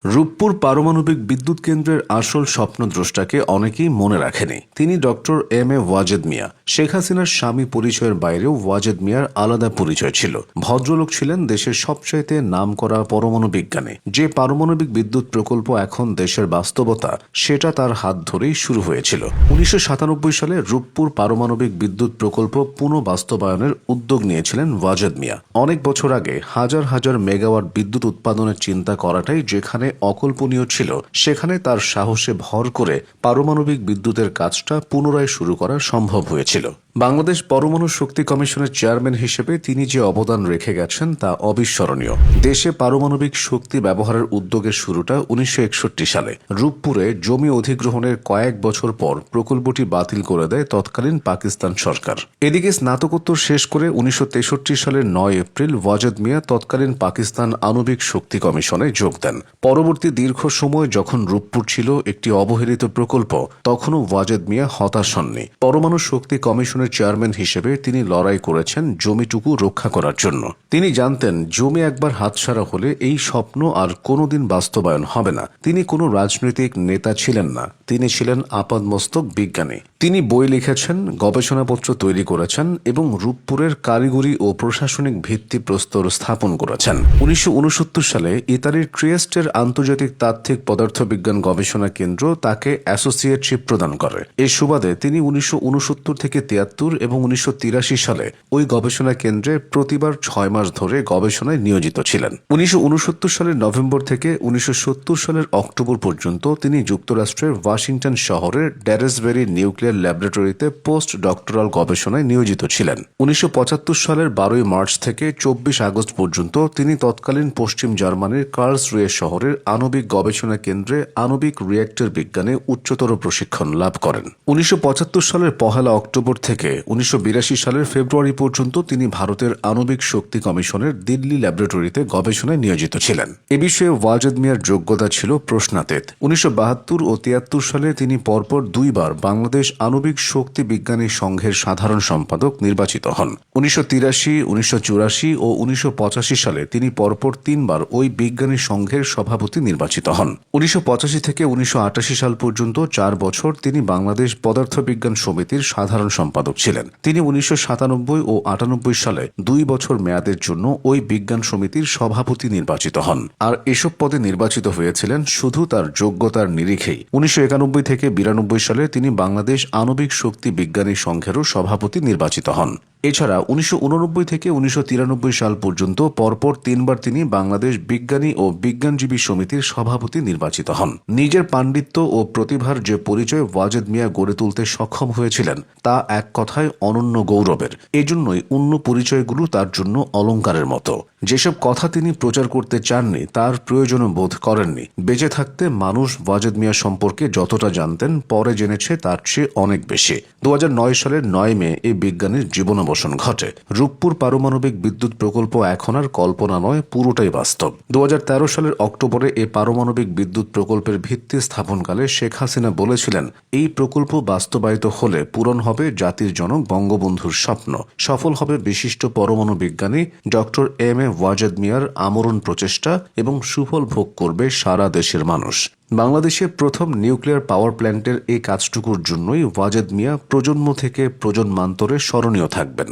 রূপপুর পারমাণবিক বিদ্যুৎ কেন্দ্রের আসল স্বপ্নদ্রষ্টাকে অনেকেই মনে রাখেনি। তিনি doctor M A Wazed Miah. Sheikh হাসিনার স্বামী পরিচয়ের বাইরেও ওয়াজেদ মিয়ার আলাদা পরিচয় ছিল। ভদ্রলোক ছিলেন দেশের সবচাইতে নামকরা পরমাণু বিজ্ঞানী। যে পারমাণবিক বিদ্যুৎ প্রকল্প এখন দেশের বাস্তবতা, সেটা তার হাত ধরেই শুরু হয়েছিল। 1997 সালে রূপপুর পারমাণবিক বিদ্যুৎ প্রকল্প পুনঃবাস্তবায়নের উদ্যোগ নিয়েছিলেন ওয়াজেদ মিয়া। অনেক বছর আগে হাজার হাজার মেগাওয়াট বিদ্যুৎ উৎপাদনের চিন্তা করাটাই যেখানে অকল্পনীয় ছিল, সেখানে তার সাহসে ভর করে পারমাণবিক বিদ্যুতের কাজটা পুনরায় শুরু করা সম্ভব হয়েছিল। বাংলাদেশ পরমাণু শক্তি কমিশনের চেয়ারম্যান হিসেবে তিনি যে অবদান রেখে গেছেন তা অবিস্মরণীয়। দেশে পারমাণবিক শক্তি ব্যবহারের উদ্যোগের শুরুটা 1961 সালে। রূপপুরে জমি অধিগ্রহণের কয়েক বছর পর প্রকল্পটি বাতিল করে দেয় তৎকালীন পাকিস্তান সরকার। এদিকে স্নাতকোত্তর শেষ করে 1963 সালের 9 এপ্রিল ওয়াজেদ মিয়া তৎকালীন পাকিস্তান আণবিক শক্তি কমিশনে যোগ দেন। পরবর্তী দীর্ঘ সময় যখন রূপপুর ছিল একটি অবহেলিত প্রকল্প, তখনও ওয়াজেদ মিয়া হতাশ হননি। পরমাণু শক্তি কমিশনের চেয়ারম্যান হিসেবে তিনি লড়াই করেছেন জমিটুকু রক্ষা করার জন্য। তিনি জানতেন জমি একবার হাতছাড়া হলে এই স্বপ্ন আর কোনোদিন বাস্তবায়ন হবে না। তিনি কোনো রাজনৈতিক নেতা ছিলেন না, তিনি ছিলেন আপাদমস্তক বিজ্ঞানী। তিনি বই লিখেছেন, গবেষণাপত্র তৈরি করেছেন এবং রূপপুরের কারিগরি ও প্রশাসনিক ভিত্তিপ্রস্তর স্থাপন করেছেন। 1969 সালে ইতালির ট্রিয়েস্টের আন্তর্জাতিক তাত্ত্বিক পদার্থবিজ্ঞান গবেষণা কেন্দ্র তাকে অ্যাসোসিয়েটশিপ প্রদান করে। এই সুবাদে তিনি 1969 থেকে 73 এবং 1983 সালে ওই গবেষণা কেন্দ্রে প্রতিবার 6 মাস ধরে গবেষণায় নিয়োজিত ছিলেন। 1969 সালের নভেম্বর থেকে 1970 সালের অক্টোবর পর্যন্ত তিনি যুক্তরাষ্ট্রের ওয়াশিংটন শহরের ড্যারেসবেরি নিউক্লিয়ার ল্যাবরেটরিতে পোস্ট ডক্টরাল গবেষণায় নিয়োজিত ছিলেন। 1975 সালের 12 মার্চ থেকে 24 আগস্ট পর্যন্ত তিনি তৎকালীন পশ্চিম জার্মানির কার্লসরুহে শহরের আণবিক গবেষণা কেন্দ্রে আণবিক রিয়্যাক্টর বিজ্ঞানে উচ্চতর প্রশিক্ষণ লাভ করেন। 1975 সালের 1 অক্টোবর থেকে 1982 সালের ফেব্রুয়ারি পর্যন্ত তিনি ভারতের আণবিক শক্তি কমিশনের দিল্লি ল্যাবরেটরিতে গবেষণায় নিয়োজিত ছিলেন। এ বিষয়ে ওয়াজেদ মিয়ার যোগ্যতা ছিল প্রশ্নাতীত। 1972 ও 73 সালে তিনি পরপর 2 বার বাংলাদেশ আণবিক শক্তি বিজ্ঞানী সংঘের সাধারণ সম্পাদক নির্বাচিত হন। 1983, 1984 ও 1985 সালে তিনি পরপর 3 বার ওই বিজ্ঞানী সংঘের সভাপতি নির্বাচিত হন। 1985 থেকে 1988 সাল পর্যন্ত 4 বছর তিনি বাংলাদেশ পদার্থবিজ্ঞান সমিতির সাধারণ সম্পাদক ছিলেন। তিনি 1997 ও 98 সালে 2 বছর মেয়াদের জন্য ওই বিজ্ঞান সমিতির সভাপতি নির্বাচিত হন। আর এসব পদে নির্বাচিত হয়েছিলেন শুধু তার যোগ্যতার নিরিখেই। 1991 থেকে 92 সালে তিনি বাংলাদেশ আণবিক শক্তি বিজ্ঞানী সংঘেরও সভাপতি নির্বাচিত হন। এছাড়া 1989 থেকে 1993 সাল পর্যন্ত পরপর 3 বার তিনি বাংলাদেশ বিজ্ঞানী ও বিজ্ঞানজীবী সমিতির সভাপতি নির্বাচিত হন। নিজের পাণ্ডিত্য ও প্রতিভার যে পরিচয় ওয়াজেদ মিয়া গড়ে তুলতে সক্ষম হয়েছিলেন, তা এক কথায় অনন্য গৌরবের। এজন্যই অন্য পরিচয়গুলো তার জন্য অলংকারের মতো। যেসব কথা তিনি প্রচার করতে চাননি, তার প্রয়োজনও বোধ করেননি। বেঁচে থাকতে মানুষ ওয়াজেদ মিয়া সম্পর্কে যতটা জানতেন, পরে জেনেছে তার চেয়ে অনেক বেশি। 2009 সালের 9 মে এই বিজ্ঞানীর জীবনাবসান ঘটে। রূপপুর পারমাণবিক বিদ্যুৎ প্রকল্প এখন আর কল্পনা নয়, পুরোটাই বাস্তব। 2013 সালের অক্টোবরে এই পারমাণবিক বিদ্যুৎ প্রকল্পের ভিত্তি স্থাপনকালে শেখ হাসিনা বলেছিলেন, এই প্রকল্প বাস্তবায়িত হলে পূরণ হবে জাতির জনক বঙ্গবন্ধুর স্বপ্ন, সফল হবে বিশিষ্ট পরমাণু বিজ্ঞানী ডক্টর এম এ ওয়াজেদ মিয়ার আমরণ প্রচেষ্টা এবং সুফল ভোগ করবে সারা দেশের মানুষ। বাংলাদেশের প্রথম নিউক্লিয়ার পাওয়ার প্ল্যান্টের এই কাজটুকুর জন্যই ওয়াজেদ মিয়া প্রজন্ম থেকে প্রজন্মান্তরে স্মরণীয় থাকবেন।